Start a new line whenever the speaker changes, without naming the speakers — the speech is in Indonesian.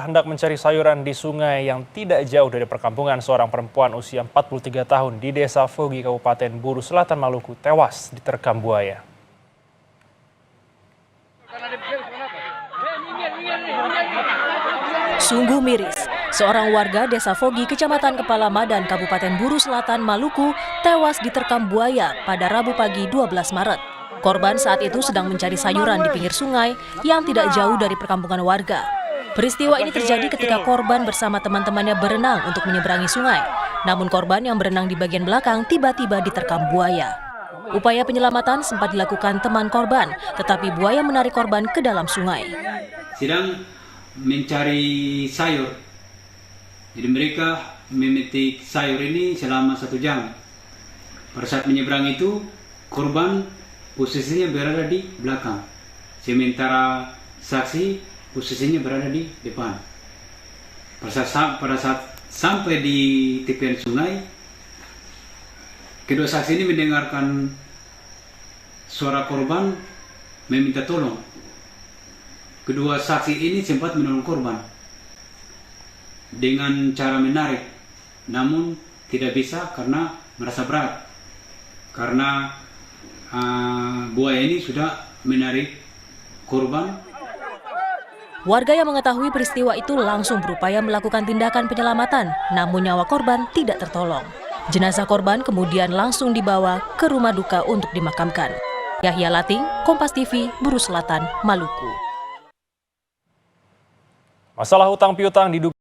hendak mencari sayuran di sungai yang tidak jauh dari perkampungan, seorang perempuan usia 43 tahun di Desa Fogi, Kabupaten Buru Selatan, Maluku, tewas diterkam buaya.
Sungguh miris, seorang warga Desa Fogi, Kecamatan Kepala Madan, Kabupaten Buru Selatan, Maluku, tewas diterkam buaya pada Rabu pagi 12 Maret. Korban saat itu sedang mencari sayuran di pinggir sungai yang tidak jauh dari perkampungan warga. Peristiwa ini terjadi ketika korban bersama teman-temannya berenang untuk menyeberangi sungai. Namun korban yang berenang di bagian belakang tiba-tiba diterkam buaya. Upaya penyelamatan sempat dilakukan teman korban, tetapi buaya menarik korban ke dalam sungai.
Sedang mencari sayur. Jadi mereka memetik sayur ini selama 1 jam. Pada saat menyeberang itu, korban posisinya berada di belakang, sementara saksi posisinya berada di depan. Pada saat sampai di tepian sungai, kedua saksi ini mendengarkan suara korban meminta tolong. Kedua saksi ini sempat menolong korban dengan cara menarik, namun tidak bisa karena merasa berat, karena buaya ini sudah menarik korban.
Warga yang mengetahui peristiwa itu langsung berupaya melakukan tindakan penyelamatan, namun nyawa korban tidak tertolong. Jenazah korban kemudian langsung dibawa ke rumah duka untuk dimakamkan. Yahya Lating, Kompas TV, Buru Selatan, Maluku.
Masalah hutang piutang diduga